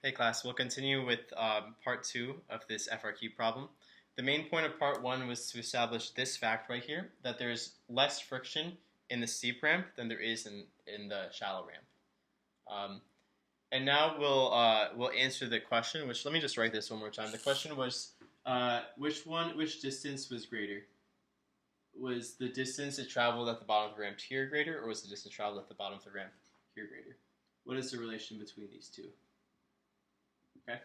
Hey class, we'll continue with part 2 of this FRQ problem. The main point of part 1 was to establish this fact right here, that there's less friction in the steep ramp than there is in the shallow ramp. And now we'll answer the question, which let me just write this one more time. The question was, which distance was greater? Was the distance it traveled at the bottom of the ramp here greater, or was the distance traveled at the bottom of the ramp here greater? What is the relation between these two? Okay.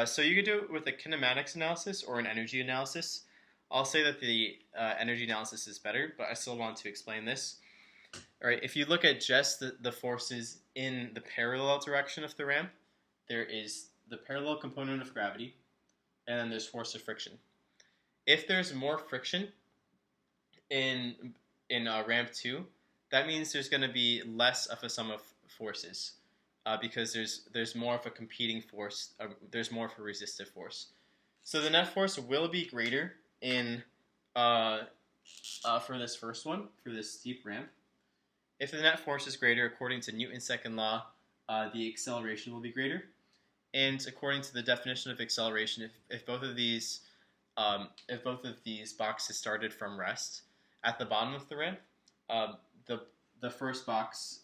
So you could do it with a kinematics analysis or an energy analysis. I'll say that the energy analysis is better, but I still want to explain this. All right, if you look at just the forces in the parallel direction of the ramp, there is the parallel component of gravity, and then there's force of friction. If there's more friction in ramp 2, that means there's going to be less of a sum of forces. Because there's more of a competing force, there's more of a resistive force. So the net force will be greater in for this first one, for this steep ramp. If the net force is greater, according to Newton's second law, the acceleration will be greater. And according to the definition of acceleration, if both of these boxes started from rest at the bottom of the ramp, the first box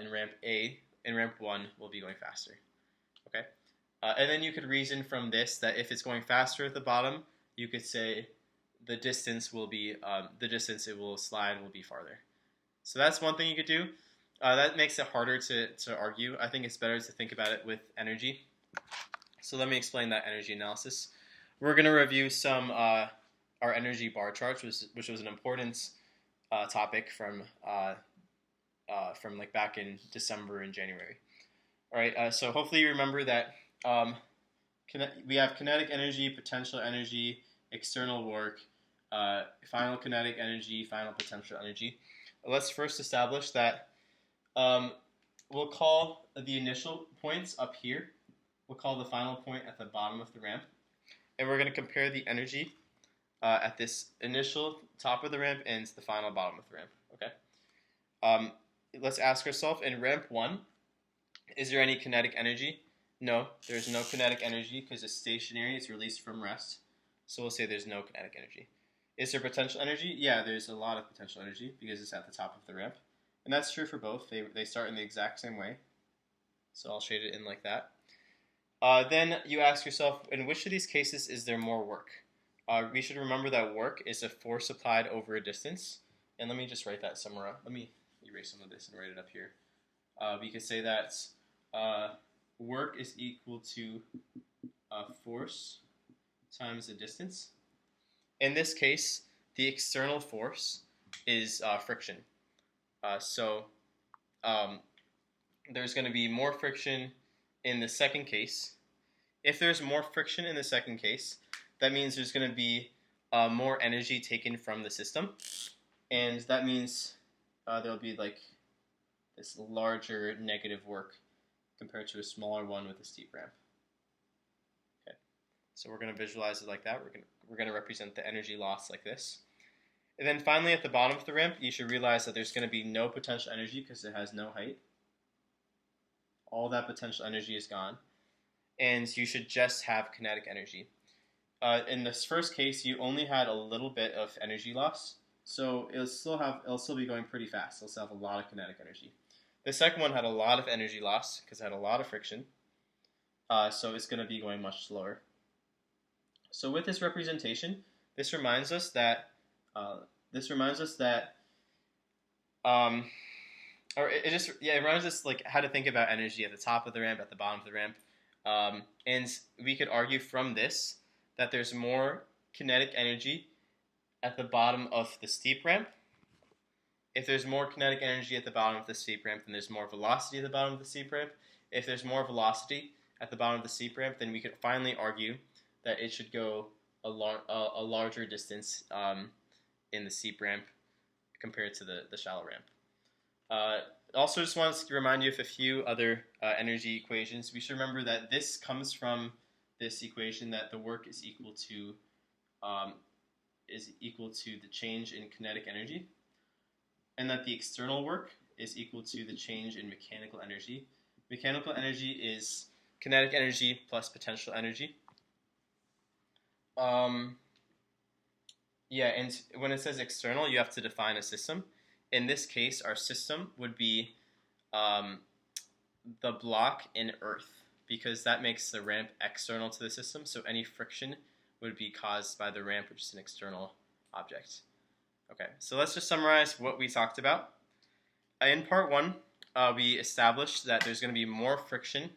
in ramp A. In ramp 1 will be going faster. Okay, and then you could reason from this that if it's going faster at the bottom, you could say the distance will be the distance it will slide will be farther. So that's one thing you could do. That makes it harder to argue. I think it's better to think about it with energy. So let me explain that energy analysis. We're going to review some our energy bar charts, which was an important topic from like back in December and January. All right, so hopefully you remember that we have kinetic energy, potential energy, external work, final kinetic energy, final potential energy. Let's first establish that we'll call the initial points up here, we'll call the final point at the bottom of the ramp, and we're going to compare the energy at this initial top of the ramp and the final bottom of the ramp. Okay. Let's ask ourselves, in ramp 1, is there any kinetic energy? No, there's no kinetic energy because it's stationary, it's released from rest. So we'll say there's no kinetic energy. Is there potential energy? Yeah, there's a lot of potential energy because it's at the top of the ramp. And that's true for both. They start in the exact same way. So I'll shade it in like that. Then you ask yourself, in which of these cases is there more work? We should remember that work is a force applied over a distance. And let me just write that somewhere. Let me erase some of this and write it up here. We could say that work is equal to force times the distance. In this case, the external force is friction. So there's going to be more friction in the second case. If there's more friction in the second case, that means there's going to be more energy taken from the system. And that means there'll be like this larger negative work compared to a smaller one with a steep ramp. Okay, so we're going to visualize it like that. We're going to represent the energy loss like this. And then finally at the bottom of the ramp, you should realize that there's going to be no potential energy because it has no height. All that potential energy is gone. And you should just have kinetic energy. In this first case, you only had a little bit of energy loss. So it'll still be going pretty fast. It'll still have a lot of kinetic energy. The second one had a lot of energy loss because it had a lot of friction. So it's going to be going much slower. So with this representation, this reminds us that it reminds us like how to think about energy at the top of the ramp, at the bottom of the ramp, and we could argue from this that there's more kinetic energy at the bottom of the steep ramp. If there's more kinetic energy at the bottom of the steep ramp, then there's more velocity at the bottom of the steep ramp. If there's more velocity at the bottom of the steep ramp, then we could finally argue that it should go a larger distance in the steep ramp compared to the shallow ramp. Also just wanted to remind you of a few other energy equations. We should remember that this comes from this equation, that the work is equal to the change in kinetic energy, and that the external work is equal to the change in mechanical energy. Mechanical energy is kinetic energy plus potential energy. Yeah, and when it says external, you have to define a system. In this case, our system would be the block in Earth, because that makes the ramp external to the system, so any friction would be caused by the ramp, which is an external object. Okay, so let's just summarize what we talked about. In part one, we established that there's going to be more friction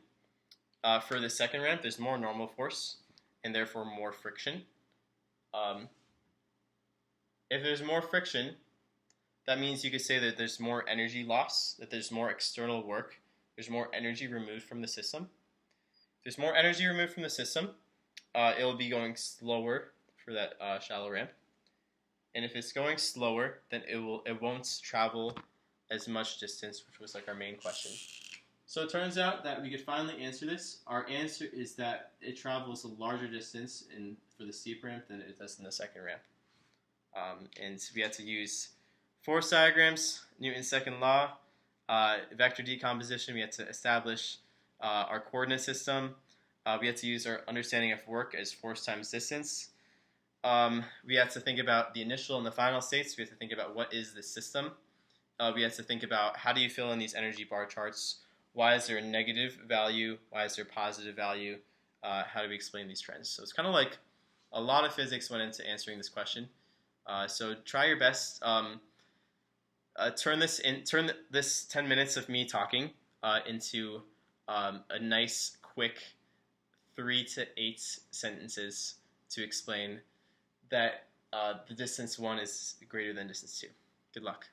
for the second ramp. There's more normal force, and therefore more friction. If there's more friction, that means you could say that there's more energy loss, that there's more external work, there's more energy removed from the system. If there's more energy removed from the system, it'll be going slower for that shallow ramp. And if it's going slower, then it won't travel as much distance, which was like our main question. So it turns out that we could finally answer this. Our answer is that it travels a larger distance for the steep ramp than it does in the second ramp. And we had to use force diagrams, Newton's second law, vector decomposition. We had to establish our coordinate system. We had to use our understanding of work as force times distance. We had to think about the initial and the final states. We had to think about what is the system. We had to think about how do you fill in these energy bar charts. Why is there a negative value? Why is there a positive value? How do we explain these trends? So it's kind of like a lot of physics went into answering this question. So try your best. Turn this 10 minutes of me talking into a nice, quick 3 to 8 sentences to explain that the distance 1 is greater than distance 2. Good luck.